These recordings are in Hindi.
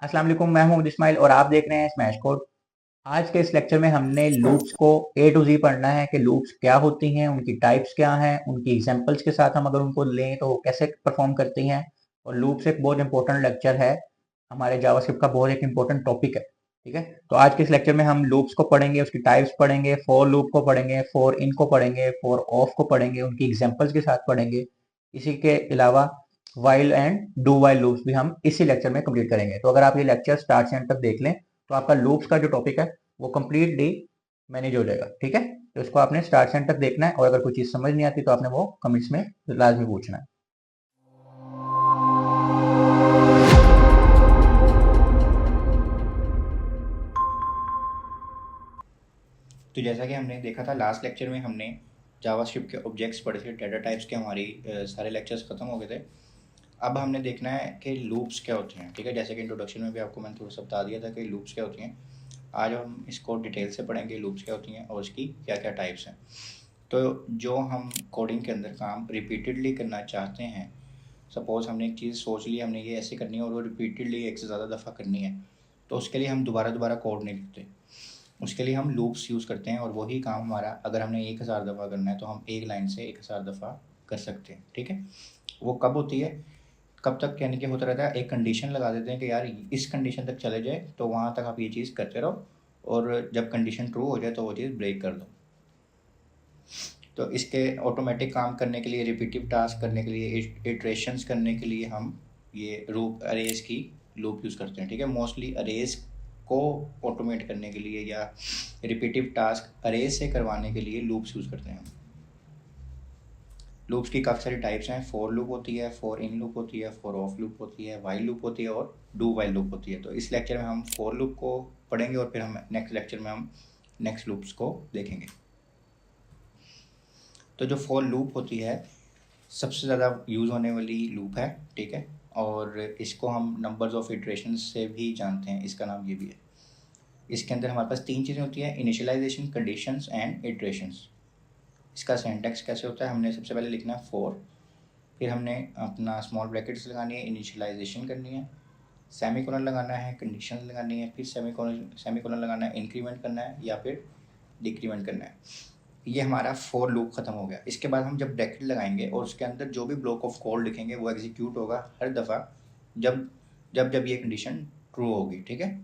अस्सलाम वालेकुम, मैं हूं इस्माइल और आप देख रहे हैं स्मैश कोड। आज के इस लेक्चर में हमने लूप्स को ए टू जी पढ़ना है कि लूप्स क्या होती हैं, उनकी टाइप्स क्या हैं, उनकी एग्जांपल्स के साथ हम अगर उनको लें तो वो कैसे परफॉर्म करती हैं। और लूप्स एक बहुत इंपॉर्टेंट लेक्चर है, हमारे जावास्क्रिप्ट का बहुत एक इंपॉर्टेंट टॉपिक है। ठीक है, तो आज के इस लेक्चर में हम लूप्स को पढ़ेंगे, उसकी टाइप्स पढ़ेंगे, फॉर लूप को पढ़ेंगे, फॉर इन को पढ़ेंगे, फॉर ऑफ को पढ़ेंगे, उनकी एग्जाम्पल्स के साथ पढ़ेंगे। इसी के अलावा while and do while loops भी हम इसी लेक्चर में कंप्लीट करेंगे। तो अगर आप ये लेक्चर स्टार्ट से एंड तक देख लें तो आपका लूप्स का जो टॉपिक है वो कंप्लीटली मैनेज हो जाएगा। ठीक है, तो इसको आपने स्टार्ट से एंड तक देखना है और अगर कोई चीज समझ नहीं आती तो आपने वो कमेंट्स में लाजमी पूछना है। तो जैसा कि हमने देखा था लास्ट लेक्चर में हमने जावास्क्रिप्ट के ऑब्जेक्ट्स पढ़े थे, डाटा टाइप्स के हमारी सारे लेक्चर्स खत्म हो गए थे। अब हमने देखना है कि लूप्स क्या होते हैं। ठीक है, जैसे कि इंट्रोडक्शन में भी आपको मैंने थोड़ा सा बता दिया था कि लूप्स क्या होती हैं। आज हम इसको डिटेल से पढ़ेंगे लूप्स क्या होती हैं और इसकी क्या क्या टाइप्स हैं। तो जो हम कोडिंग के अंदर काम रिपीटेडली करना चाहते हैं, सपोज़ हमने एक चीज़ सोच ली, हमने ये ऐसे करनी है और वो रिपीटेडली एक से ज़्यादा दफ़ा करनी है, तो उसके लिए हम दोबारा दोबारा कोड नहीं लिखते, उसके लिए हम लूप्स यूज़ करते हैं। और वही काम हमारा अगर हमने 1000 दफ़ा करना है तो हम एक लाइन से 1000 दफ़ा कर सकते हैं। ठीक है, वो कब होती है, कब तक, यानी कि होता रहता है, एक कंडीशन लगा देते हैं कि यार इस कंडीशन तक चले जाए तो वहाँ तक आप ये चीज़ करते रहो, और जब कंडीशन ट्रू हो जाए तो वो चीज़ ब्रेक कर दो। तो इसके ऑटोमेटिक काम करने के लिए, रिपीटिव टास्क करने के लिए, इटरेशंस करने के लिए हम ये लूप अरेज की लूप यूज़ करते हैं। ठीक है, मोस्टली अरेज को ऑटोमेट करने के लिए या रिपीटिव टास्क अरेज से करवाने के लिए लूप्स यूज़ करते हैं हम। लूप्स की काफ़ी सारी टाइप्स हैं। फॉर लूप होती है, फॉर इन लूप होती है, फॉर ऑफ लूप होती है, वाइल लूप होती है और डू वाइल लूप होती है। तो इस लेक्चर में हम फॉर लूप को पढ़ेंगे और फिर हम नेक्स्ट लेक्चर में हम नेक्स्ट लूप्स को देखेंगे। तो जो फॉर लूप होती है सबसे ज़्यादा यूज़ होने वाली लूप है। ठीक है, और इसको हम नंबर्स ऑफ इटरेशन से भी जानते हैं, इसका नाम ये भी है। इसके अंदर हमारे पास तीन चीज़ें होती हैं, इनिशियलाइजेशन, कंडीशंस एंड इटरेशंस। इसका सिंटैक्स कैसे होता है, हमने सबसे पहले लिखना है फॉर, फिर हमने अपना स्मॉल ब्रैकेट्स लगानी है, इनिशियलाइजेशन करनी है, सेमीकोलन लगाना है, कंडीशन लगानी है, फिर सेमीकोलन लगाना है, इंक्रीमेंट करना है या फिर डिक्रीमेंट करना है। ये हमारा फॉर लूप ख़त्म हो गया। इसके बाद हम जब ब्रैकेट लगाएंगे और उसके अंदर जो भी ब्लॉक ऑफ कोड लिखेंगे वो एग्जीक्यूट होगा हर दफ़ा जब जब जब ये कंडीशन ट्रू होगी। ठीक है,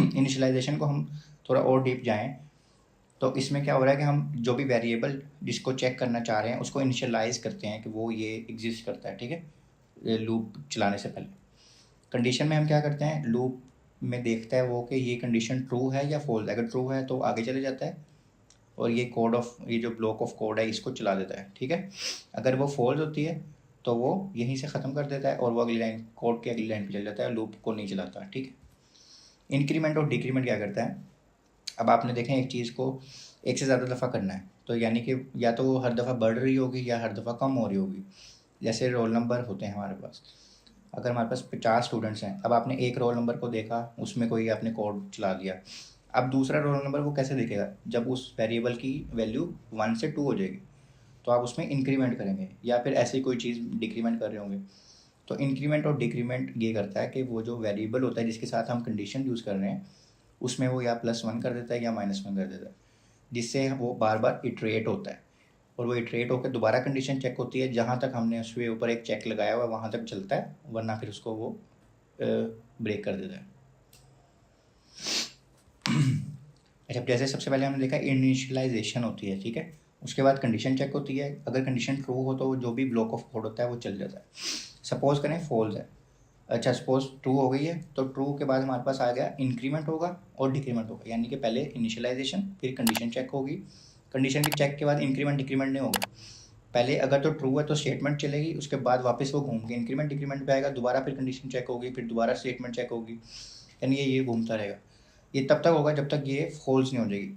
इनिशियलाइजेशन को हम थोड़ा और डीप जाएं तो इसमें क्या हो रहा है कि हम जो भी वेरिएबल जिसको चेक करना चाह रहे हैं उसको इनिशियलाइज करते हैं कि वो ये एग्जिस्ट करता है। ठीक है, लूप चलाने से पहले। कंडीशन में हम क्या करते हैं, लूप में देखता है वो कि ये कंडीशन ट्रू है या फॉल्स। अगर ट्रू है तो आगे चले जाता है और ये जो ब्लॉक ऑफ कोड है इसको चला देता है। ठीक है, अगर वो फॉल्स होती है तो वो यहीं से ख़त्म कर देता है और वो अगली लाइन, कोड की अगली लाइन पे चल जाता है, लूप को नहीं चलाता। ठीक है, इंक्रीमेंट और डिक्रीमेंट क्या करता है, अब आपने देखें एक चीज़ को एक से ज़्यादा दफ़ा करना है तो यानी कि या तो वो हर दफ़ा बढ़ रही होगी या हर दफ़ा कम हो रही होगी। जैसे रोल नंबर होते हैं हमारे पास, अगर हमारे पास 50 स्टूडेंट्स हैं, अब आपने एक रोल नंबर को देखा, उसमें कोई आपने कोड चला दिया, अब दूसरा रोल नंबर वो कैसे दिखेगा, जब उस वेरिएबल की वैल्यू 1 से 2 हो जाएगी तो आप उसमें इंक्रीमेंट करेंगे या फिर ऐसी कोई चीज़ डिक्रीमेंट कर रहे होंगे। तो इंक्रीमेंट और डिक्रीमेंट ये करता है कि वो जो वेरिएबल होता है जिसके साथ हम कंडीशन यूज़ कर रहे हैं उसमें वो या +1 कर देता है या -1 कर देता है, जिससे वो बार बार इटरेट होता है और वो इटरेट होकर दोबारा कंडीशन चेक होती है। जहाँ तक हमने उसके ऊपर एक चेक लगाया हुआ है वहाँ तक चलता है, वरना फिर उसको वो ब्रेक कर देता है। अच्छा, जैसे सबसे पहले हमने देखा इनिशियलाइजेशन होती है। ठीक है, उसके बाद कंडीशन चेक होती है, अगर कंडीशन ट्रू हो तो जो भी ब्लॉक ऑफ कोड होता है वो चल जाता है। सपोज करें फॉल्स है, अच्छा सपोज ट्रू हो गई है तो ट्रू के बाद हमारे पास आ गया इंक्रीमेंट होगा और डिक्रीमेंट होगा, यानी कि पहले इनिशियलाइजेशन फिर कंडीशन चेक होगी, कंडीशन की चेक के बाद इंक्रीमेंट डिक्रीमेंट नहीं होगा। पहले अगर तो ट्रू है तो स्टेटमेंट चलेगी, उसके बाद वापस वो घूम के इंक्रीमेंट डिक्रीमेंट पे आएगा, दोबारा फिर कंडीशन चेक होगी, फिर दोबारा स्टेटमेंट चेक होगी, यानी ये घूमता रहेगा। ये तब तक होगा जब तक ये फॉल्स नहीं हो जाएगी।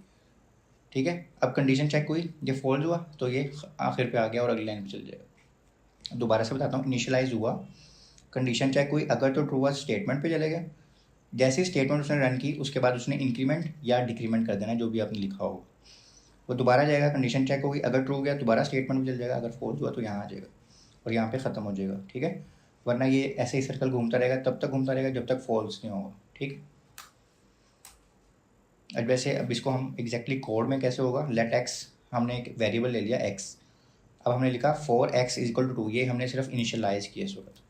ठीक है, अब कंडीशन चेक हुई, ये फॉल्स हुआ तो ये आखिर पे आ गया और अगली लाइन पे चल जाएगा। दोबारा से बताता हूँ, इनिशियलाइज हुआ, कंडीशन चेक हुई, अगर तो ट्रू हुआ स्टेटमेंट पे चले गए, जैसे ही स्टेटमेंट उसने रन की उसके बाद उसने इंक्रीमेंट या डिक्रीमेंट कर देना जो भी आपने लिखा होगा, वो दोबारा जाएगा, कंडीशन चेक होगी, अगर ट्रू गया दोबारा स्टेटमेंट में चल जाएगा, अगर फॉल्स हुआ तो यहाँ आ जाएगा और यहाँ पे ख़त्म हो जाएगा। ठीक है, वरना ये ऐसे ही सर्कल घूमता रहेगा, तब तक घूमता रहेगा जब तक फॉल्स नहीं होगा। ठीक। अब वैसे अब इसको हम एग्जैक्टली कोड में कैसे होगा, लेट एक्स, हमने एक वेरिएबल ले लिया एक्स, अब हमने लिखा for X is equal to 2, ये हमने सिर्फ इनिशियलाइज किया इस वक्त।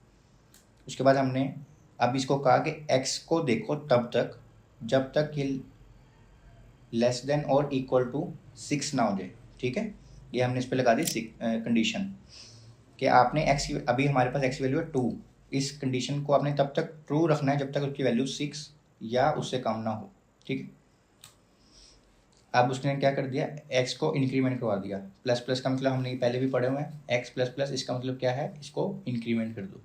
उसके बाद हमने अब इसको कहा कि एक्स को देखो तब तक जब तक ये लेस देन और इक्वल टू 6 ना हो जाए। ठीक है, ये हमने इस पर लगा दी कंडीशन कि आपने एक्स, अभी हमारे पास एक्स वैल्यू है 2, इस कंडीशन को आपने तब तक ट्रू रखना है जब तक उसकी वैल्यू 6 या उससे कम ना हो। ठीक है, अब उसने क्या कर दिया, एक्स को इंक्रीमेंट करवा दिया। प्लस प्लस का मतलब हमने पहले भी पढ़े हुए हैं, एक्स प्लस प्लस, इसका मतलब क्या है, इसको इंक्रीमेंट कर दो।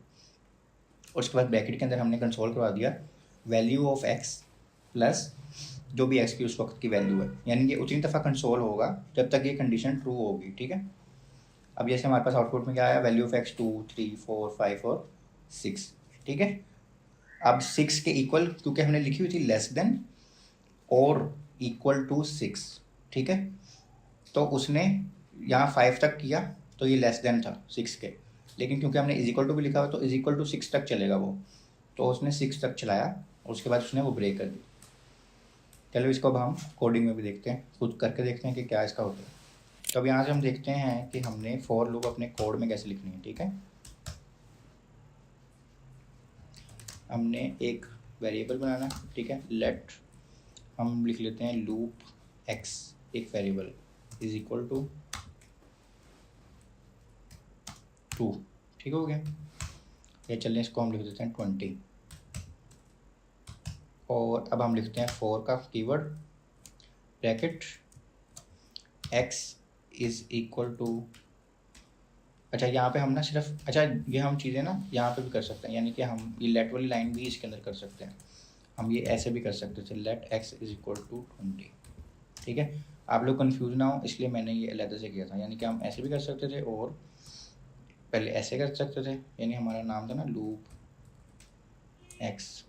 और उसके बाद ब्रैकेट के अंदर हमने कंसोल करवा दिया वैल्यू ऑफ एक्स प्लस जो भी एक्स की उस वक्त की वैल्यू है, यानी कि उतनी दफ़ा कंसोल होगा जब तक ये कंडीशन ट्रू होगी। ठीक है, अब जैसे हमारे पास आउटपुट में क्या आया, वैल्यू ऑफ एक्स 2 3 4 5 और 6। ठीक है, अब 6 के इक्वल, क्योंकि हमने लिखी हुई थी लेस देन और इक्वल टू 6। ठीक है, तो उसने यहाँ 5 तक किया तो ये लेस देन था 6 के, लेकिन क्योंकि हमने इज इक्वल टू भी लिखा हुआ तो इज इक्वल टू 6 तक चलेगा वो, तो उसने 6 तक चलाया और उसके बाद उसने वो ब्रेक कर दी। चलो इसको अब हम कोडिंग में भी देखते हैं, खुद करके देखते हैं कि क्या इसका होता है। तो अब यहाँ से हम देखते हैं कि हमने फॉर लूप अपने कोड में कैसे लिखनी है। ठीक है, हमने एक वेरिएबल बनाना। ठीक है, लेट हम लिख लेते हैं लूप एक्स, एक वेरिएबल इज इक्वल टू 2। ठीक हो गया, या चलिए इसको हम लिख देते हैं 20। और अब हम लिखते हैं फॉर का keyword bracket X is equal to, अच्छा यहाँ पे हम ना सिर्फ, अच्छा ये हम चीज़ें ना यहाँ पे भी कर सकते हैं, यानी कि हम ये लेट वाली लाइन भी इसके अंदर कर सकते हैं। हम ये ऐसे भी कर सकते थे, let X is equal to 20। ठीक है, आप लोग कंफ्यूज ना हो इसलिए मैंने ये अलग से किया था, यानी कि हम ऐसे भी कर सकते थे और पहले ऐसे कर सकते थे, यानी हमारा नाम था ना लूप एक्स,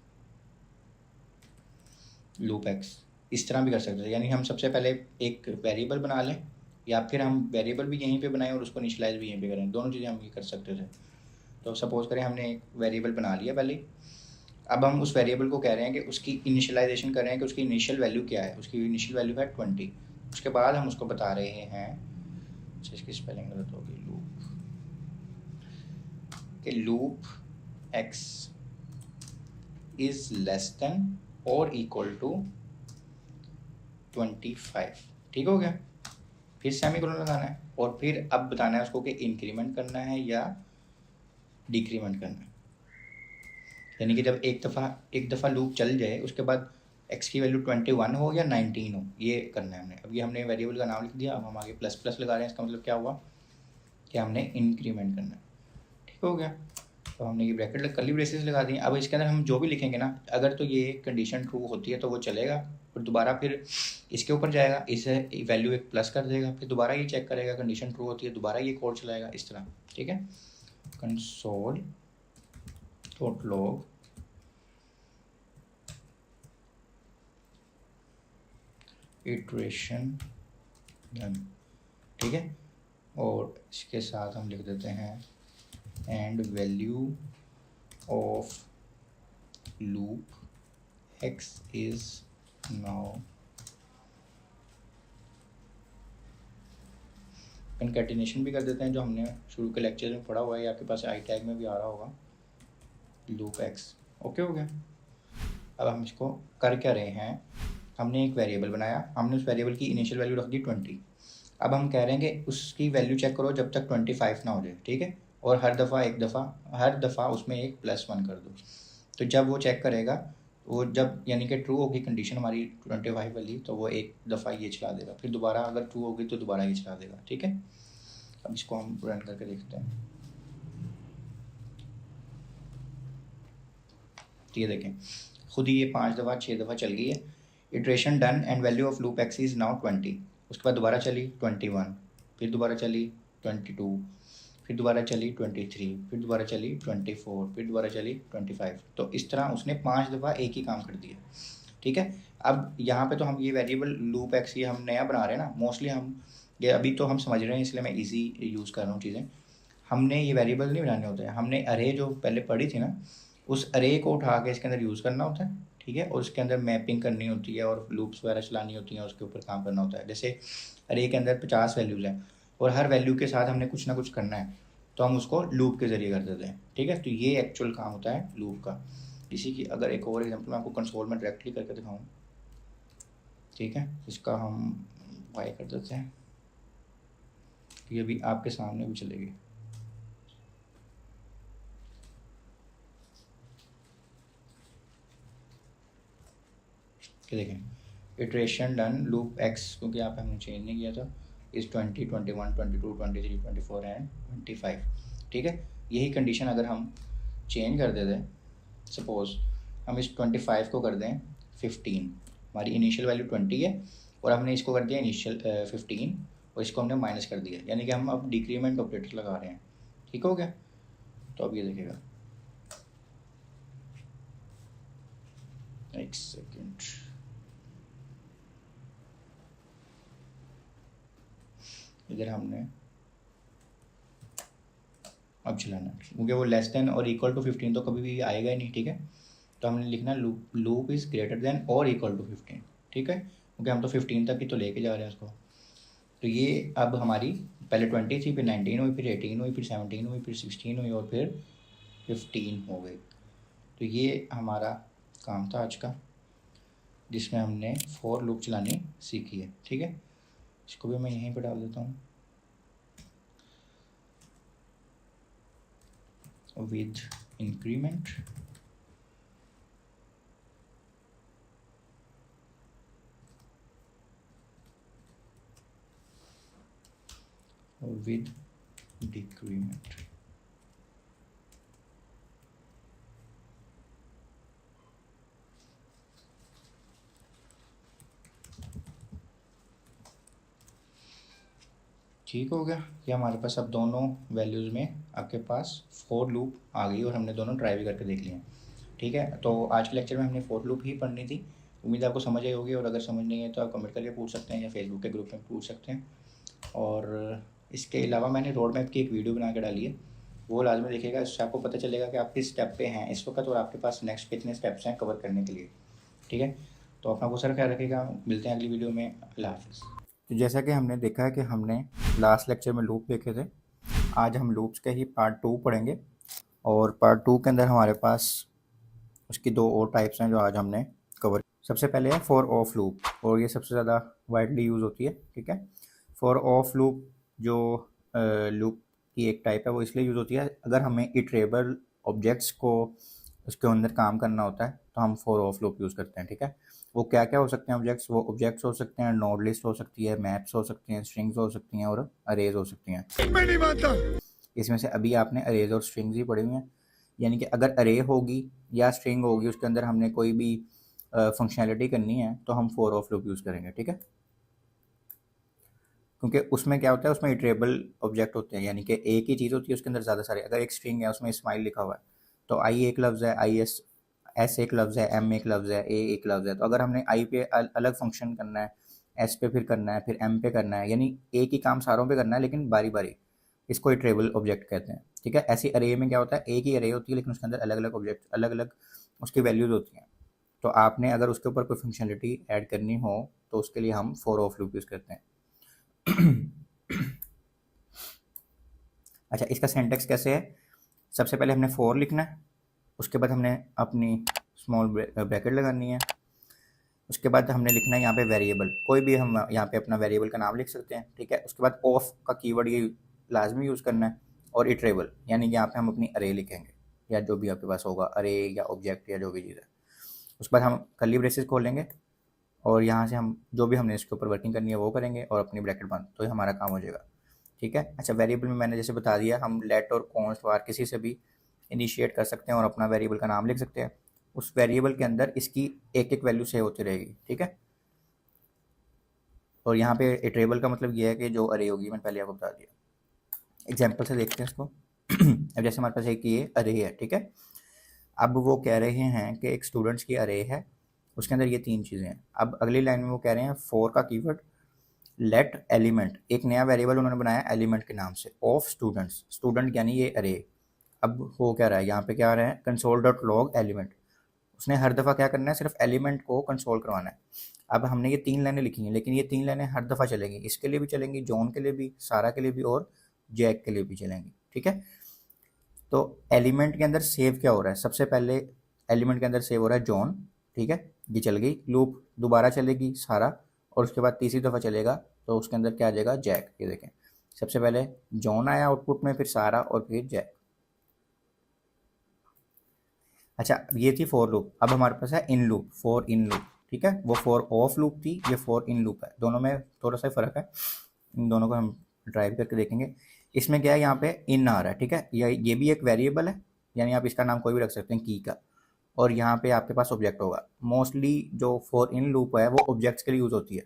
लूप एक्स, इस तरह भी कर सकते थे। यानी हम सबसे पहले एक वेरिएबल बना लें या फिर हम वेरिएबल भी यहीं पे बनाएं और उसको इनिशियलाइज भी यहीं पे करें, दोनों चीज़ें हम ये कर सकते थे। तो सपोज़ करें हमने एक वेरिएबल बना लिया पहले, अब हम उस वेरिएबल को कह रहे हैं कि उसकी इनिशियलाइजेशन कर रहे हैं कि उसकी इनिशियल वैल्यू क्या है, उसकी इनिशियल वैल्यू है 20। उसके बाद हम उसको बता रहे हैं, इसकी स्पेलिंग गलत होगी, लूप कि loop x is less than और इक्वल टू 25। ठीक हो गया, फिर सेमीकोलन लगाना है और फिर अब बताना है उसको कि इंक्रीमेंट करना है या डिक्रीमेंट करना है। यानी कि जब एक दफ़ा लूप चल जाए उसके बाद एक्स की वैल्यू 21 हो या 19 हो, ये करना है हमने। अब ये हमने वेरिएबल का नाम लिख दिया, अब हम आगे प्लस प्लस लगा रहे हैं, इसका मतलब क्या हुआ कि हमने इंक्रीमेंट करना है। ठीक हो गया, तो हमने ये ब्रैकेट कर्ली ब्रेसेस लगा दी। अब इसके अंदर हम जो भी लिखेंगे ना, अगर तो ये कंडीशन ट्रू होती है तो वो चलेगा, और दोबारा फिर इसके ऊपर जाएगा, इसे वैल्यू एक प्लस कर देगा, फिर दोबारा ये चेक करेगा, कंडीशन ट्रू होती है दोबारा ये कोड चलाएगा, इस तरह। ठीक है, console dot log iteration done. ठीक है, और इसके साथ हम लिख देते हैं and value of loop x is now, concatenation भी कर देते हैं जो हमने शुरू के लेक्चर में पढ़ा हुआ है, आपके पास आई टैग में भी आ रहा होगा, लूप एक्स। ओके हो गया, अब हम इसको कर क्या रहे हैं, हमने एक वेरिएबल बनाया, हमने उस वेरिएबल की इनिशियल वैल्यू रख दी 20। अब हम कह रहे हैं कि उसकी वैल्यू चेक करो जब तक 25 ना हो जाए। ठीक है, और हर दफ़ा उसमें एक +1 कर दो, तो जब वो चेक करेगा वो जब यानी कि ट्रू होगी कंडीशन हमारी 25 वाली, तो वो एक दफ़ा ये चला देगा, फिर दोबारा अगर ट्रू होगी तो दोबारा ये चला देगा। ठीक है, अब इसको हम रन करके देखते हैं, तो ये देखें खुद ही ये 5 दफ़ा 6 दफ़ा चल गई है। Iteration done and value of loop x is now 20। उसके बाद दोबारा चली 21, फिर दोबारा चली 22, फिर दोबारा चली 23, फिर दोबारा चली 24, फिर दोबारा चली 25। तो इस तरह उसने 5 दफ़ा एक ही काम कर दिया। ठीक है, अब यहाँ पे तो हम ये वेरिएबल लूप एक्स ये हम नया बना रहे हैं ना, मोस्टली हम ये अभी तो हम समझ रहे हैं इसलिए मैं इजी यूज़ कर रहा हूँ चीज़ें। हमने ये वेरिएबल नहीं बनाने होते हैं, हमने अरे जो पहले पढ़ी थी ना, उस अरे को उठा के इसके अंदर यूज़ करना होता है, ठीक है, और उसके अंदर मैपिंग करनी होती है और लूप्स वगैरह चलानी होती हैं, उसके ऊपर काम करना होता है। जैसे अरे के अंदर 50 वैल्यूज़ हैं और हर वैल्यू के साथ हमने कुछ ना कुछ करना है, तो हम उसको लूप के ज़रिए कर देते हैं, ठीक है। तो ये एक्चुअल काम होता है लूप का। इसी की अगर एक और एग्जांपल मैं आपको कंसोल में डायरेक्टली करके दिखाऊं, ठीक है, इसका हम वाई कर देते हैं, ये भी आपके सामने भी चलेगी। ये देखें, इटरेशन डन लूप एक्स, क्योंकि यहाँ पे हमने चेंज नहीं किया था, इस 20, 21, 22, 23, 24 एंड 25, ठीक है। यही कंडीशन अगर हम चेंज कर देते, सपोज हम इस 25 को कर दें 15, हमारी इनिशियल वैल्यू 20 है और हमने इसको कर दिया इनिशियल 15 और इसको हमने माइनस कर दिया, यानी कि हम अब डिक्रीमेंट ऑपरेटर लगा रहे हैं, ठीक हो गया। तो अब ये देखेगा, एक सेकेंड, इधर हमने अब चलाना, क्योंकि वो लेस देन और इक्वल टू 15 तो कभी भी आएगा ही नहीं, ठीक है। तो हमने लिखना लूप इज़ ग्रेटर देन और इक्वल टू 15, ठीक है, क्योंकि हम तो 15 तक ही तो लेके जा रहे हैं उसको। तो ये अब हमारी पहले 20 थी, फिर 19 हुई, फिर 18 हुई, फिर 17 हुई, फिर 16 हुई और फिर 15 हो गई। तो ये हमारा काम था आज का, जिसमें हमने फॉर लूप चलानी सीखी है, ठीक है। इसको भी मैं यहीं पर डाल देता हूँ, with increment with decrement। ठीक हो गया। ये हमारे पास अब दोनों वैल्यूज़ में आपके पास फॉर लूप आ गई और हमने दोनों ट्राई भी करके देख लिए हैं, ठीक है। तो आज के लेक्चर में हमने फॉर लूप ही पढ़नी थी, उम्मीद है आपको समझ आई होगी, और अगर समझ नहीं है तो आप कमेंट करके पूछ सकते हैं या फेसबुक के ग्रुप में पूछ सकते हैं। और इसके अलावा मैंने रोड मैप की एक वीडियो बना के डाली है, वो लाजमी देखिएगा, इससे आपको पता चलेगा कि आप किस स्टेप पे हैं इस वक्त और आपके पास नेक्स्ट कितने स्टेप्स हैं कवर करने के लिए, ठीक है। तो अपना बहुत सारा ख्याल रखिएगा, मिलते हैं अगली वीडियो में, अल्लाह हाफिज़। तो जैसा कि हमने देखा है कि हमने लास्ट लेक्चर में लूप देखे थे, आज हम लूप्स के ही पार्ट 2 पढ़ेंगे, और पार्ट 2 के अंदर हमारे पास उसकी दो और टाइप्स हैं जो आज हमने कवर। सबसे पहले है फॉर ऑफ लूप, और ये सबसे ज़्यादा वाइडली यूज़ होती है, ठीक है। फॉर ऑफ लूप जो लूप की एक टाइप है, वो इसलिए यूज़ होती है अगर हमें इटरेबल ऑब्जेक्ट्स को उसके अंदर काम करना होता है तो हम फॉर ऑफ लूप यूज़ करते हैं, ठीक है। वो क्या क्या हो सकते हैं ऑब्जेक्ट्स, वो ऑब्जेक्ट्स हो सकते हैं, नोड लिस्ट हो सकती है, मैप्स हो सकती हैं, स्ट्रिंग्स हो सकती हैं और अरेज हो सकती हैं। मैं नहीं मानता, इसमें से अभी आपने अरेज और स्ट्रिंग्स ही पढ़ी हुई हैं, यानी कि अगर अरे होगी या स्ट्रिंग होगी उसके अंदर हमने कोई भी फंक्शनैलिटी करनी है तो हम फॉर ऑफ लूप यूज़ करेंगे, ठीक है। क्योंकि उसमें क्या होता है, उसमें इटरेबल ऑब्जेक्ट होते हैं, यानी कि एक ही चीज़ होती है उसके अंदर ज़्यादा सारे, अगर एक स्ट्रिंग है उसमें स्माइल लिखा हुआ है तो आई एक लफ्ज़ है, आई एस एक लफ्ज़ है, एम एक लफ्ज़ है, ए एक लफ्ज़ है। तो अगर हमने आई पे अलग फंक्शन करना है, एस पे फिर करना है, फिर एम पे करना है, यानी एक ही काम सारों पे करना है लेकिन बारी बारी, इसको इटरेबल ऑब्जेक्ट कहते हैं, ठीक है। ऐसी अरे में क्या होता है, एक ही अरे होती है लेकिन उसके अंदर अलग अलग ऑब्जेक्ट, अलग अलग उसकी वैल्यूज़ होती हैं। तो आपने अगर उसके ऊपर कोई फंक्शनलिटी ऐड करनी हो तो उसके लिए हम फॉर ऑफ लूप यूज़ करते हैं। अच्छा, इसका सिंटैक्स कैसे है, सबसे पहले हमने फॉर लिखना है, उसके बाद हमने अपनी स्मॉल ब्रैकेट लगानी है, उसके बाद हमने लिखना है यहाँ पे वेरिएबल, कोई भी हम यहाँ पे अपना वेरिएबल का नाम लिख सकते हैं, ठीक है। उसके बाद ऑफ का कीवर्ड ये लाजमी यूज़ करना है, और इटरेबल यानी कि यहाँ पे हम अपनी अरे लिखेंगे या जो भी आपके पास होगा, अरे या ऑब्जेक्ट या जो भी चीज़ है। उसके बाद हम कर्ली ब्रेसेस खोलेंगे और यहाँ से हम जो भी हमने इसके ऊपर वर्किंग करनी है वो करेंगे और अपनी ब्रैकेट बंद, तो ये हमारा काम हो जाएगा, ठीक है। अच्छा, वेरिएबल में मैंने जैसे बता दिया, हम लेट और कॉन्स्ट वार किसी से भी इनिशिएट कर सकते हैं और अपना वेरिएबल का नाम लिख सकते हैं। उस वेरिएबल के अंदर इसकी एक एक वैल्यू सेव होती रहेगी, ठीक है। और यहाँ पे इटरेबल का मतलब ये है कि जो अरे होगी, मैंने पहले आपको बता दिया। एग्जाम्पल से देखते हैं इसको। अब जैसे हमारे पास एक ये अरे है, ठीक है। अब वो कह रहे हैं कि एक स्टूडेंट्स की अरे है, उसके अंदर ये तीन चीज़ें हैं। अब अगली लाइन में वो कह रहे हैं फोर का कीवर्ड लेट एलिमेंट, एक नया वेरिएबल उन्होंने बनाया एलिमेंट के नाम से, ऑफ स्टूडेंट्स, स्टूडेंट यानी ये अरे। अब हो क्या रहा है यहाँ पे, क्या आ रहा है, कंसोल डॉट लॉग एलिमेंट। उसने हर दफ़ा क्या करना है, सिर्फ एलिमेंट को कंसोल करवाना है। अब हमने ये 3 लाइनें लिखी हैं, लेकिन ये 3 लाइनें हर दफ़ा चलेंगी, इसके लिए भी चलेंगी, जॉन के लिए भी, सारा के लिए भी, और जैक के लिए भी चलेंगी, ठीक है। तो एलिमेंट के अंदर सेव क्या हो रहा है, सबसे पहले एलिमेंट के अंदर सेव हो रहा है जॉन, ठीक है, ये चल गई लूप, दोबारा चलेगी सारा, और उसके बाद तीसरी दफ़ा चलेगा तो उसके अंदर क्या आ जाएगा, जैक। ये देखें, सबसे पहले जॉन आया आउटपुट में, फिर सारा, और फिर जैक। अच्छा, ये थी फॉर लूप। अब हमारे पास है in loop, for in loop, ठीक है। वो फॉर ऑफ लूप थी, ये फॉर इन लूप है, दोनों में थोड़ा सा फ़र्क है, इन दोनों को हम ड्राइव करके देखेंगे। इसमें क्या है, यहाँ पे इन आ रहा है, ठीक है, ये भी एक वेरिएबल है, यानी आप इसका नाम कोई भी रख सकते हैं की का, और यहाँ पे आपके पास ऑब्जेक्ट होगा। मोस्टली जो फॉर इन लूप है वो ऑब्जेक्ट्स के लिए यूज़ होती है,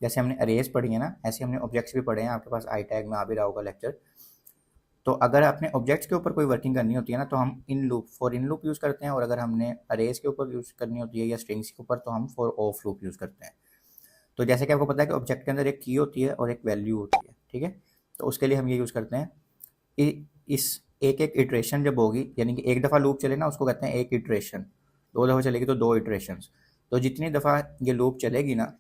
जैसे हमने अरेज पढ़ी है ना, ऐसे हमने ऑब्जेक्ट्स भी पढ़े हैं, आपके पास आई टैग में आ भी रहा होगा लेक्चर। तो अगर आपने ऑब्जेक्ट्स के ऊपर कोई वर्किंग करनी होती है ना, तो हम in loop, for in loop use करते हैं, और अगर हमने अरेज के ऊपर यूज़ करनी होती है या स्ट्रिंग्स के ऊपर, तो हम फॉर ऑफ लूप यूज़ करते हैं। तो जैसे कि आपको पता है कि ऑब्जेक्ट के अंदर एक की होती है और एक वैल्यू होती है, ठीक है, तो उसके लिए हम ये यूज़ करते हैं। इस एक एक इटरेशन जब होगी, यानी कि एक दफ़ा लूप चले ना, उसको कहते हैं एक इटरेशन, 2 दफ़ा चलेगी तो 2 इटरेशंस। तो जितनी दफ़ा ये लूप चलेगी ना,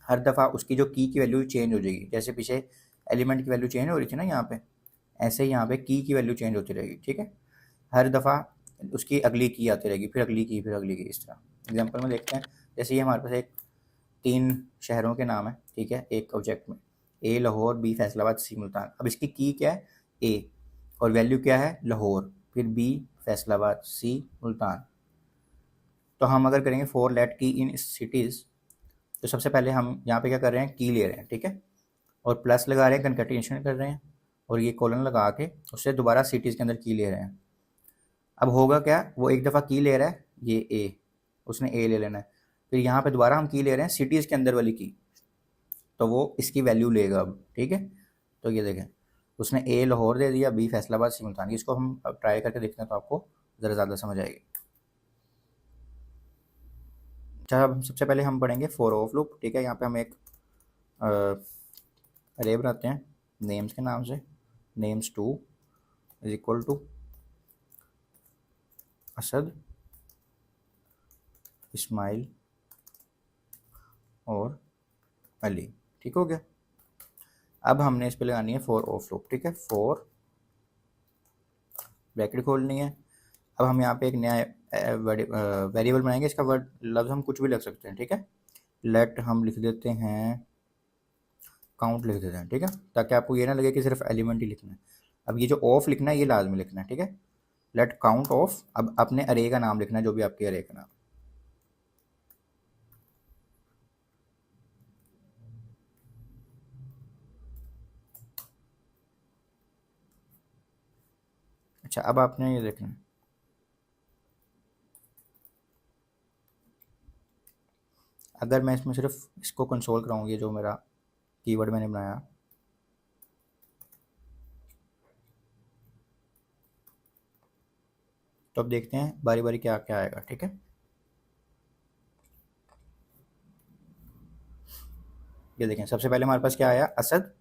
हर दफ़ा उसकी जो की वैल्यू चेंज हो जाएगी, जैसे पीछे एलिमेंट की वैल्यू चेंज हो रही थी ना यहाँ पे, ऐसे ही यहाँ पे की वैल्यू चेंज होती रहेगी, ठीक है। हर दफ़ा उसकी अगली की आती रहेगी, फिर अगली की, फिर अगली की, इस तरह। एग्जांपल में देखते हैं, जैसे ये हमारे पास एक 3 शहरों के नाम है, ठीक है, एक ऑब्जेक्ट में, ए लाहौर, बी फैसलाबाद, सी मुल्तान। अब इसकी की क्या है, ए, और वैल्यू क्या है, लाहौर, फिर बी फैसलाबाद, सी मुल्तान। तो हम अगर करेंगे फॉर लेट की इन सिटीज़, तो सबसे पहले हम यहाँ पे क्या कर रहे हैं, की ले रहे हैं, ठीक है, और प्लस लगा रहे हैं, कनकैटिनेशन कर रहे हैं, और ये कॉलन लगा के उससे दोबारा सिटीज़ के अंदर की ले रहे हैं। अब होगा क्या, वो एक दफ़ा की ले रहा है, ये ए, उसने ए ले लेना है, फिर यहाँ पे दोबारा हम की ले रहे हैं सिटीज़ के अंदर वाली की, तो वो इसकी वैल्यू लेगा अब, ठीक है। तो ये देखें, उसने ए लाहौर दे दिया, बी फैसलाबाद, सी मुल्तान। इसको हम अब ट्राई करके देखते हैं तो आपको ज़रा ज़्यादा समझ आएगी। अच्छा, अब सबसे पहले हम पढ़ेंगे फॉर ऑफ लूप, ठीक है। यहाँ पे हम एक अरे बनाते हैं नेम्स के नाम से, names 2 is equal to Asad, Ismail और अली, ठीक हो गया। अब हमने इस पे लगानी है फॉर ऑफ लूप, ठीक है, फॉर ब्रैकेट खोलनी है। अब हम यहाँ पे एक नया वेरिएबल बनाएंगे, इसका वर्ड लफ्ज़ हम कुछ भी लिख सकते हैं, ठीक है। लेट हम लिख देते हैं काउंट, लिख देते हैं, ठीक है, ताकि आपको ये ना लगे कि सिर्फ एलिमेंट ही लिखना है। अब ये जो ऑफ लिखना है ये लाजमी लिखना है, ठीक है। लेट काउंट ऑफ, अब अपने अरे का नाम लिखना है, जो भी आपके अरे का नाम। अच्छा, अब आपने ये देखना है, अगर मैं इसमें सिर्फ इसको कंसोल कराऊँ, ये जो मेरा कीवर्ड मैंने बनाया, तो अब देखते हैं बारी बारी क्या क्या आएगा, ठीक है। ये देखें, सबसे पहले हमारे पास क्या आया, असद,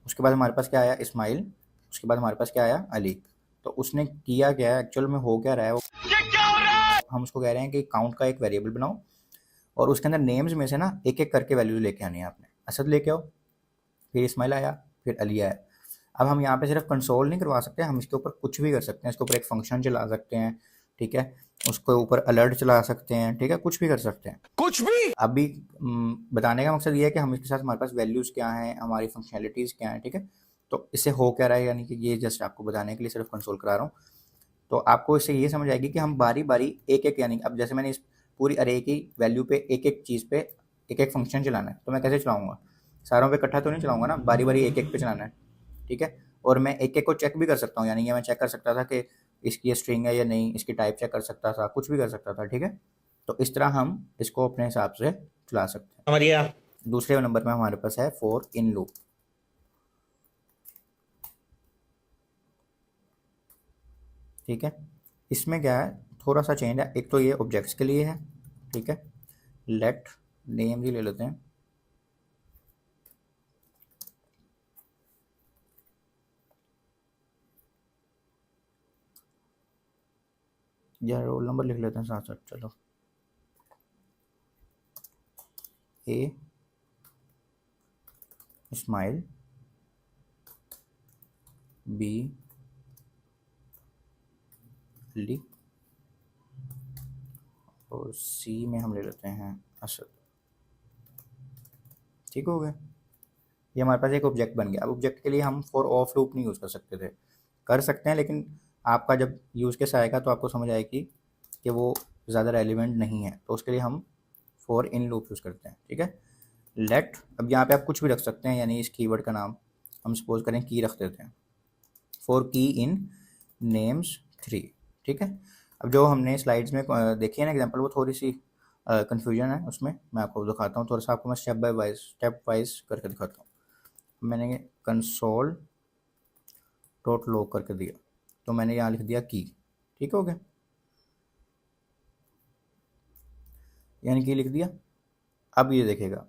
उसके बाद हमारे पास क्या आया, इस्माइल, उसके बाद हमारे पास क्या आया, अली। तो उसने किया क्या है, एक्चुअल में हो क्या रहा है, वो हम उसको कह रहे हैं कि काउंट का एक वेरिएबल बनाओ, और उसके अंदर नेम्स में से ना एक एक करके वैल्यूज लेके आनी है आपने। असद लेके आओ, फिर इस्माइल आया, फिर अली आया। अब हम यहाँ पे सिर्फ कंसोल नहीं करवा सकते, हम इसके ऊपर कुछ भी कर सकते हैं, इसके ऊपर एक फंक्शन चला सकते हैं, ठीक है, उसके ऊपर अलर्ट चला सकते हैं, ठीक है, कुछ भी कर सकते हैं, कुछ भी। अभी बताने का मकसद ये है कि हम इसके साथ हमारे पास वैल्यूज़ क्या हैं, हमारी फंक्शनैलिटीज़ क्या हैं, ठीक है। तो इससे हो क्या रहा है, यानी कि ये जस्ट आपको बताने के लिए सिर्फ कंसोल करा रहा हूँ। तो आपको इससे ये समझ आएगी कि हम बारी बारी एक एक, यानी अब जैसे मैंने इस पूरी अरे की वैल्यू पे एक एक चीज़ पे एक एक फंक्शन चलाना है, तो मैं कैसे चलाऊँगा, सारों पे इकट्ठा तो नहीं चलाऊँगा ना, बारी बारी एक एक पे चलाना है, ठीक है। और मैं एक एक को चेक भी कर सकता हूँ, यानी कि मैं चेक कर सकता था कि इसकी ये स्ट्रिंग है या नहीं, इसकी टाइप चेक कर सकता था, कुछ भी कर सकता था, ठीक है। तो इस तरह हम इसको अपने हिसाब से चला सकते हैं। समझिए आप। दूसरे नंबर में हमारे पास है फॉर इन लूप, ठीक है। इसमें क्या है, थोड़ा सा चेंज है, एक तो ये ऑब्जेक्ट्स के लिए है, ठीक है। लेट नेम भी ले लेते हैं, यार रोल नंबर लिख लेते हैं साथ साथ। चलो, ए इस्माइल, बी अली, और सी में हम ले लेते हैं असद। ठीक हो गया, ये हमारे पास एक ऑब्जेक्ट बन गया। अब ऑब्जेक्ट के लिए हम फॉर ऑफ लूप नहीं यूज़ कर सकते थे, कर सकते हैं, लेकिन आपका जब यूज़ केस आएगा तो आपको समझ आएगी कि वो ज़्यादा रेलिवेंट नहीं है, तो उसके लिए हम फॉर इन लूप यूज़ करते हैं। ठीक है, लेट, अब यहाँ पे आप कुछ भी रख सकते हैं, यानी इस कीवर्ड का नाम हम सपोज करें की रख देते हैं, फॉर की इन नेम्स 3। ठीक है, अब जो हमने स्लाइड्स में देखी है ना एग्जांपल, वो थोड़ी सी कन्फ्यूजन है उसमें, मैं आपको दिखाता हूँ थोड़ा सा, आपको मैं स्टेप वाइज करके दिखाता हूँ। मैंने कंसोल डॉट लॉग करके दिया, तो मैंने यहाँ लिख दिया की। ठीक हो गया, यानी कि लिख दिया। अब ये देखेगा,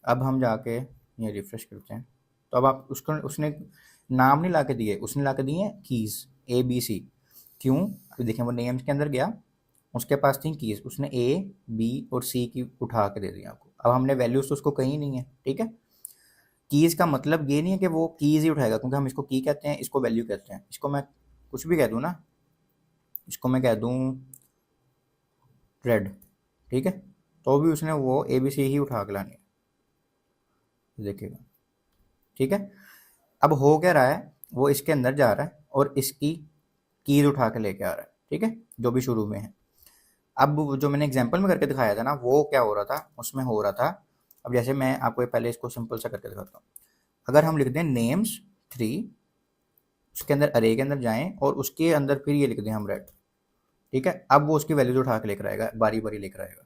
अब हम जाके ये रिफ्रेश करते हैं, तो अब आप उसको, उसने नाम नहीं ला के दिए, उसने ला के दिए हैं कीज़ ए बी सी। क्यों? अभी देखें, वो नेम्स के अंदर गया, उसके पास थी कीज़, उसने ए बी और सी की उठा के दे दी आपको। अब हमने वैल्यूज़ तो उसको कहीं नहीं है। ठीक है, कीज़ का मतलब ये नहीं है कि वो कीज़ ही उठाएगा, क्योंकि हम इसको की कहते हैं, इसको वैल्यू कहते हैं। इसको मैं कुछ भी कह दूँ ना, इसको मैं कह दूँ रेड, ठीक है, तो भी उसने वो ए बी सी ही उठा के लानी है, देखिएगा। ठीक है, अब हो क्या रहा है, वो इसके अंदर जा रहा है और इसकी कीज उठा के लेके आ रहा है। ठीक है, जो भी शुरू में है। अब जो मैंने एग्जांपल में करके दिखाया था ना, वो क्या हो रहा था, उसमें हो रहा था, अब जैसे मैं आपको पहले इसको सिंपल सा करके दिखाता हूँ। अगर हम लिख दें नेम्स 3, उसके अंदर अरे के अंदर जाएं और उसके अंदर फिर ये लिख दें हम रेड। ठीक है, अब वो उसकी वैल्यूज उठा के लेकर आएगा, बारी बारी लेकर आएगा।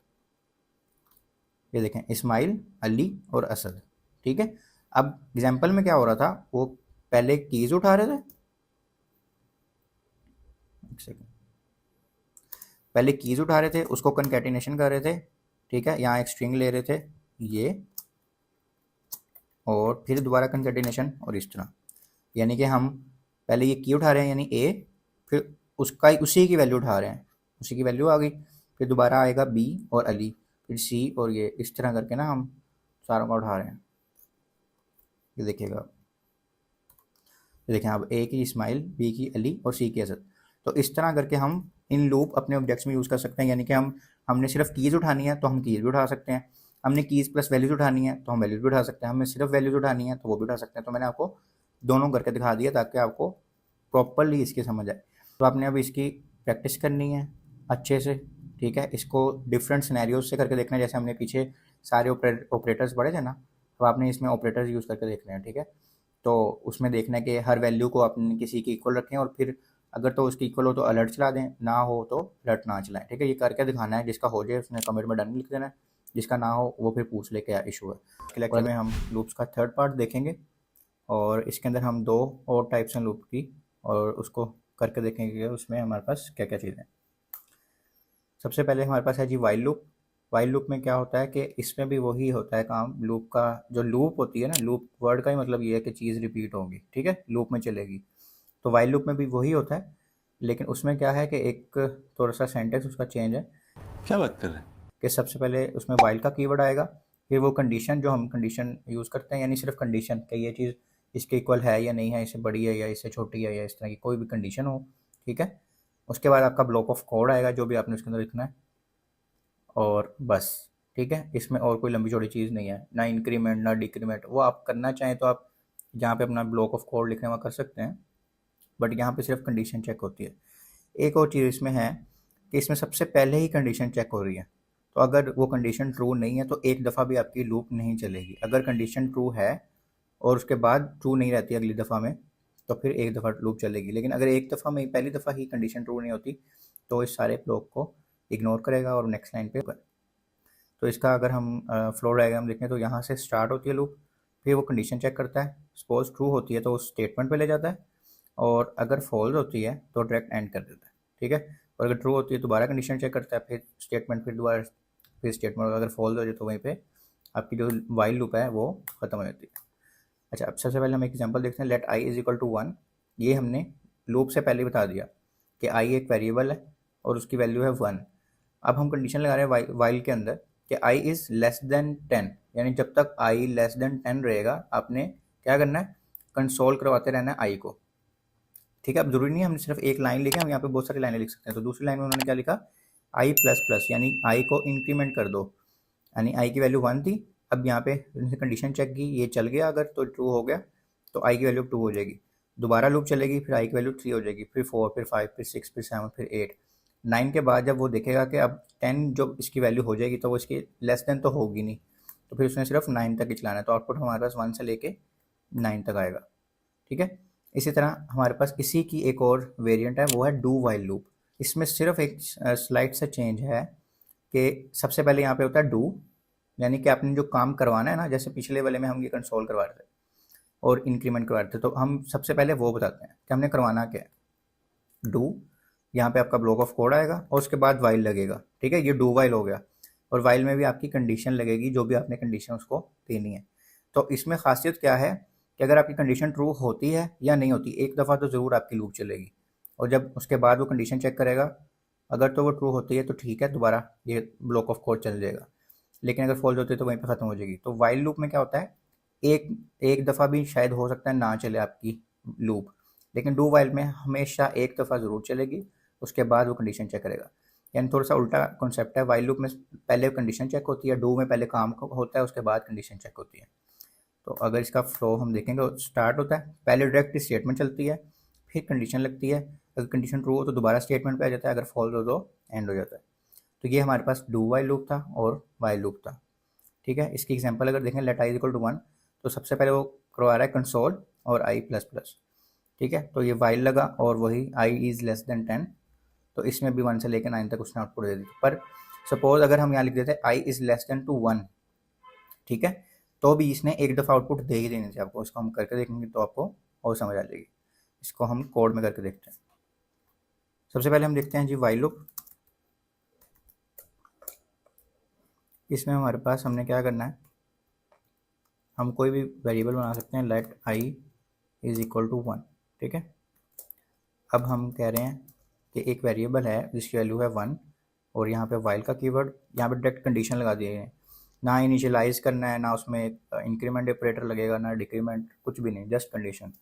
ये देखें, इस्माइल, अली और असद। ठीक है, अब एग्जाम्पल में क्या हो रहा था, वो पहले कीज उठा रहे थे, एक सेकंड, पहले कीज उठा रहे थे, उसको कंकैटिनेशन कर रहे थे। ठीक है, यहाँ एक स्ट्रिंग ले रहे थे ये, और फिर दोबारा कंकैटिनेशन, और इस तरह, यानी कि हम पहले ये की उठा रहे हैं यानी ए, फिर उसका उसी की वैल्यू उठा रहे हैं, उसी की वैल्यू आ गई, फिर दोबारा आएगा बी और अली, फिर सी, और ये इस तरह करके ना हम सारों का उठा रहे हैं। ये देखिएगा, ये देखें, अब ए की इस्माइल, बी की अली और सी की असद। तो इस तरह करके हम इन लूप अपने ऑब्जेक्ट्स में यूज़ कर सकते हैं, यानी कि हमने सिर्फ कीज़ उठानी है तो हम कीज़ भी उठा सकते हैं, हमने कीज़ प्लस वैल्यूज उठानी है तो हम वैल्यूज भी उठा सकते हैं, हमें सिर्फ वैल्यूज उठानी है तो वो भी उठा सकते हैं। तो मैंने आपको दोनों करके दिखा दिया ताकि आपको प्रॉपरली इसकी समझ आए। तो आपने अब इसकी प्रैक्टिस करनी है अच्छे से। ठीक है, इसको डिफरेंट सिनेरियोज से करके देखना है, जैसे हमने पीछे सारे ऑपरेटर्स पढ़े थे ना, तो आपने इसमें ऑपरेटर्स यूज़ करके देखने हैं। ठीक है, तो उसमें देखना है कि हर वैल्यू को आपने किसी की इक्वल रखें, और फिर अगर तो उसकी इक्वल हो तो अलर्ट चला दें, ना हो तो अलर्ट ना चलाएं। ठीक है, ये करके दिखाना है, जिसका हो जाए उसने कमेंट में डन लिख देना है, जिसका ना हो वो फिर पूछ ले क्या इशू है। इसके लेक्चर में हम लूप्स का थर्ड पार्ट देखेंगे, और इसके अंदर हम दो और टाइप्स हैं लूप की, और उसको करके देखेंगे कि उसमें हमारे पास क्या क्या चीज़ें हैं। सबसे पहले हमारे पास है जी वाइल लूप। वाइल लूप में क्या होता है कि इसमें भी वही होता है काम, लूप का जो लूप होती है ना, लूप वर्ड का ही मतलब ये है कि चीज़ रिपीट होगी। ठीक है, लूप में चलेगी, तो वाइल लूप में भी वही होता है, लेकिन उसमें क्या है कि एक थोड़ा सा सेंटेंस उसका चेंज है। क्या बात कर रहे हैं? कि सबसे पहले उसमें वाइल का कीवर्ड आएगा, फिर वो कंडीशन, जो हम कंडीशन यूज़ करते हैं, यानी सिर्फ कंडीशन कि ये चीज़ इसके इक्वल है या नहीं है, इससे बड़ी है या इससे छोटी है, या इस तरह की कोई भी कंडीशन हो। ठीक है, उसके बाद आपका ब्लॉक ऑफ कोड आएगा, जो भी आपने उसके अंदर लिखना है, और बस। ठीक है, इसमें और कोई लंबी चौड़ी चीज़ नहीं है, ना इंक्रीमेंट ना डिक्रीमेंट। वो आप करना चाहें तो आप जहाँ पे अपना ब्लॉक ऑफ कोड लिखने वहाँ कर सकते हैं, बट यहाँ पे सिर्फ कंडीशन चेक होती है। एक और चीज़ इसमें है कि इसमें सबसे पहले ही कंडीशन चेक हो रही है, तो अगर वो कंडीशन ट्रू नहीं है तो एक दफ़ा भी आपकी लूप नहीं चलेगी। अगर कंडीशन ट्रू है और उसके बाद ट्रू नहीं रहती अगली दफ़ा में, तो फिर एक दफ़ा लूप चलेगी। लेकिन अगर एक दफ़ा में पहली दफ़ा ही कंडीशन ट्रू नहीं होती, तो इस सारे ब्लॉक को इग्नोर करेगा और नेक्स्ट लाइन पे। तो इसका अगर हम फ्लो डायग्राम देखें तो यहाँ से स्टार्ट होती है लूप, फिर वो कंडीशन चेक करता है, सपोज ट्रू होती है तो उस स्टेटमेंट पे ले जाता है, और अगर फॉल्स होती है तो डायरेक्ट एंड कर देता है। ठीक है, और अगर ट्रू होती है दोबारा कंडीशन चेक करता है, फिर स्टेटमेंट, फिर दोबारा फिर स्टेटमेंट, अगर फॉल्स हो जाए तो वहीं पे आपकी जो वाइल लूप है वो ख़त्म हो जाती है। अच्छा, अब सबसे पहले हम एक एग्जांपल देखते हैं, let i is equal to 1। ये हमने लूप से पहले बता दिया कि i एक वेरिएबल है, और उसकी वैल्यू है 1। अब हम कंडीशन लगा रहे हैं वाइल के अंदर कि i इज़ लेस देन 10, यानी जब तक i लेस देन 10 रहेगा आपने क्या करना है, कंसोल करवाते रहना है i को। ठीक है, अब जरूरी नहीं है हमने सिर्फ एक लाइन लिखी, हम यहाँ पे बहुत सारी लाइनें लिख सकते हैं। तो दूसरी लाइन में उन्होंने क्या लिखा, i प्लस प्लस, यानी i को इंक्रीमेंट कर दो, यानी i की वैल्यू 1 थी, अब यहाँ पे कंडीशन चेक की, ये चल गया अगर तो ट्रू हो गया तो i की वैल्यू 2 हो जाएगी, दोबारा लूप चलेगी, फिर i की वैल्यू 3 हो जाएगी, फिर 4, फिर 5, फिर 6, फिर 7, फिर 8, 9 के बाद जब वो देखेगा कि अब 10 जो इसकी वैल्यू हो जाएगी तो वो इसकी लेस देन तो होगी नहीं, तो फिर उसने सिर्फ 9 तक ही चलाना है, तो आउटपुट हमारे पास 1 से लेके 9 तक आएगा। ठीक है, इसी तरह हमारे पास इसी की एक और वेरिएंट है, वो है डू वाइल लूप। इसमें सिर्फ एक स्लाइड सा चेंज है कि सबसे पहले यहाँ पे होता है डू, यानी कि आपने जो काम करवाना है ना, जैसे पिछले वाले में हम ये कंसोल करवा रहे थे और इंक्रीमेंट करवा रहे थे, तो हम सबसे पहले वो बताते हैं कि हमने करवाना क्या है। डू, यहाँ पे आपका ब्लॉक ऑफ कोड आएगा और उसके बाद वाइल लगेगा। ठीक है, ये डू वाइल हो गया, और वाइल में भी आपकी कंडीशन लगेगी, जो भी आपने कंडीशन उसको देनी है। तो इसमें खासियत क्या है कि अगर आपकी कंडीशन ट्रू होती है या नहीं होती, एक दफ़ा तो ज़रूर आपकी लूप चलेगी, और जब उसके बाद वो कंडीशन चेक करेगा, अगर तो वो ट्रू होती है तो ठीक है, दोबारा ये ब्लॉक ऑफ कोड चल जाएगा, लेकिन अगर फॉल्स होती है तो वहीं पे ख़त्म हो जाएगी। तो वाइल लूप में क्या होता है, एक एक दफ़ा भी शायद हो सकता है ना चले आपकी लूप, लेकिन डू वाइल में हमेशा एक दफ़ा ज़रूर चलेगी, उसके बाद वो कंडीशन चेक करेगा। यानी थोड़ा सा उल्टा कॉन्सेप्ट है, वाइल लूप में पहले कंडीशन चेक होती है, डू में पहले काम होता है, उसके बाद कंडीशन चेक होती है। तो अगर इसका फ्लो हम देखेंगे, स्टार्ट होता है, पहले डायरेक्ट स्टेटमेंट चलती है, फिर कंडीशन लगती है, अगर कंडीशन ट्रू हो तो दोबारा स्टेटमेंट पे आ जाता है, अगर फॉल्स हो तो एंड हो जाता है। तो ये हमारे पास डू वाइल लूप था और वाइल लूप था। ठीक है, इसकी एग्जांपल अगर देखें, लेट आई इक्वल टू 1, तो सबसे पहले वो करवा रहा है कंसोल और i प्लस प्लस। ठीक है, तो ये वाइल लगा और वही i इज़ लेस देन 10, तो इसमें भी 1 से लेकर 9 तक उसने आउटपुट दे दी। पर सपोज अगर हम यहाँ लिख देते i is less than to 1, ठीक है, तो भी इसने एक दफ़ा आउटपुट दे ही देनी थी आपको। इसको हम करके देखेंगे तो आपको और समझ आ जाएगी। इसको हम कोड में करके देखते हैं। सबसे पहले हम देखते हैं जी वाइल लूप। इसमें हमारे पास हमने क्या करना है, हम कोई भी वेरिएबल बना सकते हैं, let I is equal to 1। ठीक है, अब हम कह रहे हैं कि एक वेरिएबल है जिसकी वैल्यू है 1, और यहाँ पे वाइल का कीवर्ड, यहाँ पे डायरेक्ट कंडीशन लगा दिए हैं, ना इनिशियलाइज करना है, ना उसमें इंक्रीमेंट ऑपरेटर लगेगा, ना डिक्रीमेंट, कुछ भी नहीं, जस्ट कंडीशन।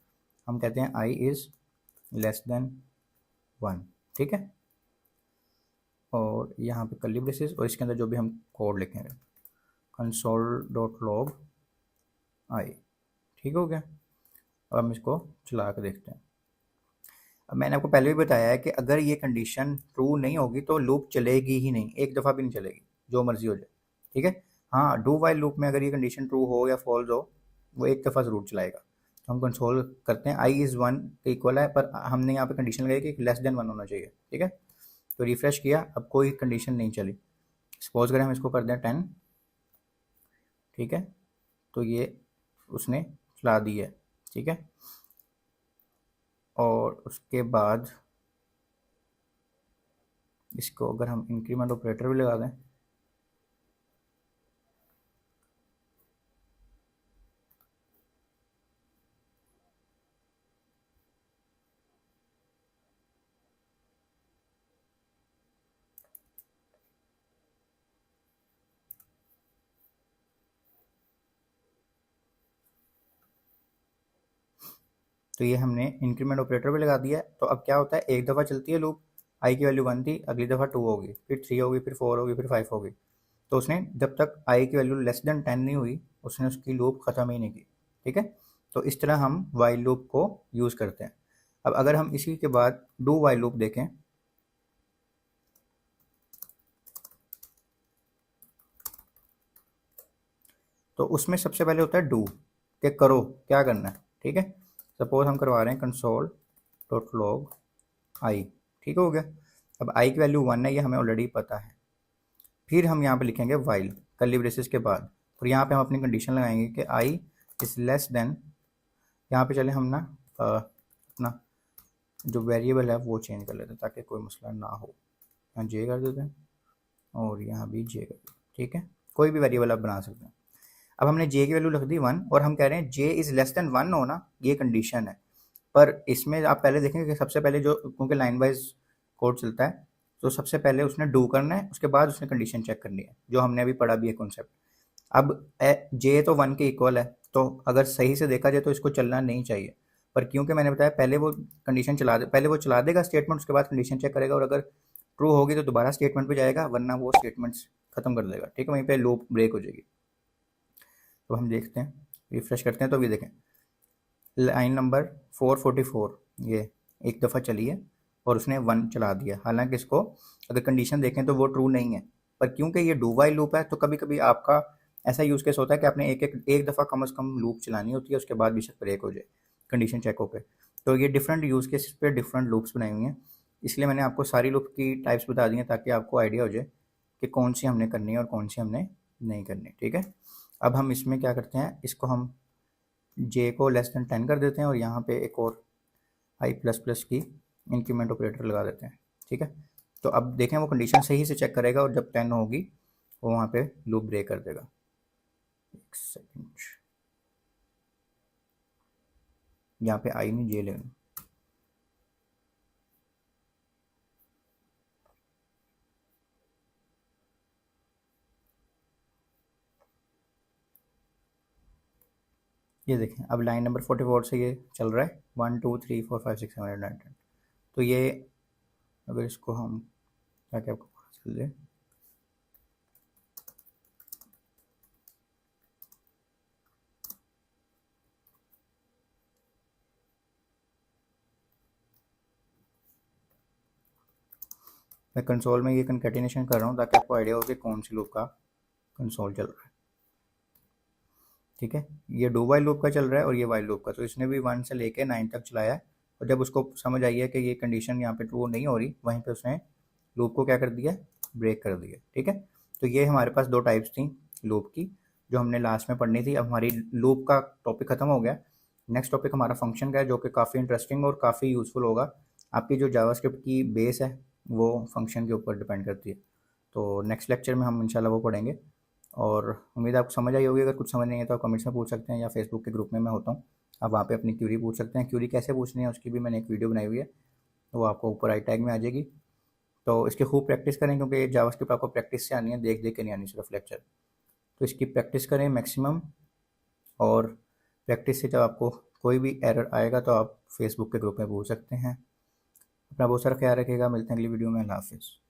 हम कहते हैं i इज़ लेस देन 1। ठीक है, और यहाँ पे कर्ली ब्रेसेस, और इसके अंदर जो भी हम कोड लिखेंगे, console.log i। ठीक हो गया, अब हम इसको चला कर देखते हैं। अब मैंने आपको पहले भी बताया है कि अगर ये कंडीशन ट्रू नहीं होगी तो लूप चलेगी ही नहीं, एक दफ़ा भी नहीं चलेगी, जो मर्जी हो जाए। ठीक है, हाँ, डू वाइल लूप में अगर ये कंडीशन ट्रू हो या फॉल्स हो, वो एक दफ़ा ज़रूर चलाएगा। तो हम कंसोल करते हैं, i इज़ 1 के इक्वल है, पर हमने यहाँ पे कंडीशन लगाई कि लेस देन 1 होना चाहिए। ठीक है, तो रिफ्रेश किया, अब कोई कंडीशन नहीं चली। सपोज करें हम इसको कर दें 10, ठीक है, तो ये उसने चला दी है। ठीक है, और उसके बाद इसको अगर हम इंक्रीमेंट ऑपरेटर भी लगा दें, तो ये हमने इंक्रीमेंट ऑपरेटर भी लगा दिया है। तो अब क्या होता है, एक दफ़ा चलती है लूप, आई की वैल्यू 1 थी, अगली दफ़ा 2 होगी, फिर 3 होगी, फिर 4 होगी, फिर 5 होगी। तो उसने जब तक आई की वैल्यू लेस देन 10 नहीं हुई, उसने उसकी लूप ख़त्म ही नहीं की। ठीक है, तो इस तरह हम वाइल लूप को यूज़ करते हैं। अब अगर हम इसी के बाद डू वाइल लूप देखें, तो उसमें सबसे पहले होता है डू, कि करो, क्या करना है। ठीक है, सपोज हम करवा रहे हैं console.log i। ठीक हो गया, अब i की वैल्यू 1 है, ये हमें ऑलरेडी पता है। फिर हम यहाँ पे लिखेंगे वाइल कर्ली ब्रेसेस के बाद, और यहाँ पे हम अपनी कंडीशन लगाएंगे कि i इज़ लेस देन, यहाँ पे चले हम ना अपना जो वेरिएबल है वो चेंज कर लेते हैं ताकि कोई मसला ना हो। यहाँ जे कर देते हैं और यहाँ भी जे कर देते हैं। ठीक है, कोई भी वेरिएबल आप बना सकते हैं। अब हमने जे की वैल्यू लिख दी 1, और हम कह रहे हैं जे इज़ लेस देन 1 होना, ये कंडीशन है। पर इसमें आप पहले देखेंगे कि सबसे पहले जो, क्योंकि लाइन वाइज कोड चलता है, तो सबसे पहले उसने डू करना है, उसके बाद उसने कंडीशन चेक करनी है, जो हमने अभी पढ़ा भी है कॉन्सेप्ट। अब जे तो 1 के इक्वल है, तो अगर सही से देखा जाए तो इसको चलना नहीं चाहिए, पर क्योंकि मैंने बताया पहले वो कंडीशन पहले वो चला देगा स्टेटमेंट, उसके बाद कंडीशन चेक करेगा, और अगर ट्रू होगी तो दोबारा स्टेटमेंट पे जाएगा, वरना वो स्टेटमेंट्स खत्म कर देगा, ठीक है, वहीं पे लूप ब्रेक हो जाएगी। तो हम देखते हैं, रिफ्रेश करते हैं, तो ये देखें लाइन नंबर 444 ये एक दफ़ा चली है और उसने 1 चला दिया, हालांकि इसको अगर कंडीशन देखें तो वो ट्रू नहीं है, पर क्योंकि ये डू वाइल लूप है तो कभी कभी आपका ऐसा यूज़ केस होता है कि आपने एक दफ़ा कम से कम लूप चलानी होती है, उसके बाद बेशक ब्रेक हो जाए कंडीशन चेक होकर। तो ये डिफरेंट यूज़ केस पे डिफरेंट लूप्स बनाई हुई हैं, इसलिए मैंने आपको सारी लूप की टाइप्स बता दी हैं ताकि आपको आइडिया हो जाए कि कौन सी हमने करनी है और कौन सी हमने नहीं करनी, ठीक है। अब हम इसमें क्या करते हैं, इसको हम जे को लेस देन 10 कर देते हैं और यहाँ पे एक और आई प्लस प्लस की इंक्रीमेंट ऑपरेटर लगा देते हैं, ठीक है। तो अब देखें वो कंडीशन सही से चेक करेगा और जब 10 होगी वो वहाँ पे लूप ब्रेक कर देगा। एक सेकेंड, यहाँ पे आई नहीं जे लेना, ये देखें अब लाइन नंबर 44 से ये चल रहा है 1 2 3 4 5 6 7 8 9 10। तो ये अगर इसको हम ताकि आपको पता चल जाए, मैं कंसोल में ये कंकेटिनेशन कर रहा हूँ ताकि आपको आइडिया हो कि कौन सी लूप का कंसोल चल रहा है, ठीक है। ये डू वाइल लूप का चल रहा है और ये वाइल लूप का, तो इसने भी 1 से लेके 9 तक चलाया है, और जब उसको समझ आई है कि ये कंडीशन यहाँ पे ट्रू नहीं हो रही, वहीं पे उसने लूप को क्या कर दिया, ब्रेक कर दिया, ठीक है। तो ये हमारे पास 2 टाइप्स थी लूप की जो हमने लास्ट में पढ़नी थी। अब हमारी लूप का टॉपिक खत्म हो गया, नेक्स्ट टॉपिक हमारा फंक्शन का है, जो कि काफ़ी इंटरेस्टिंग और काफ़ी यूज़फुल होगा। आपकी जो जावास्क्रिप्ट की बेस है वो फंक्शन के ऊपर डिपेंड करती है, तो नेक्स्ट लेक्चर में हम इंशाल्लाह वो पढ़ेंगे। और उम्मीद है आपको समझ आई होगी, अगर कुछ समझ नहीं है तो आप कमेंट्स में पूछ सकते हैं या फेसबुक के ग्रुप में मैं होता हूँ, आप वहाँ पे अपनी क्यूरी पूछ सकते हैं। क्यूरी कैसे पूछनी है उसकी भी मैंने एक वीडियो बनाई हुई है, वो आपको ऊपर आई टैग में आ जाएगी। तो इसकी खूब प्रैक्टिस करें, क्योंकि जावास्क्रिप्ट आपको प्रैक्टिस से आनी है, देख देख के नहीं आनी सिर्फ लेक्चर। तो इसकी प्रैक्टिस करें मैक्सिमम, और प्रैक्टिस से जब आपको कोई भी एरर आएगा तो आप फेसबुक के ग्रुप में पूछ सकते हैं। अपना बहुत सारा ख्याल रखिएगा, मिलते हैं अगली वीडियो में, अल्लाह हाफिज़।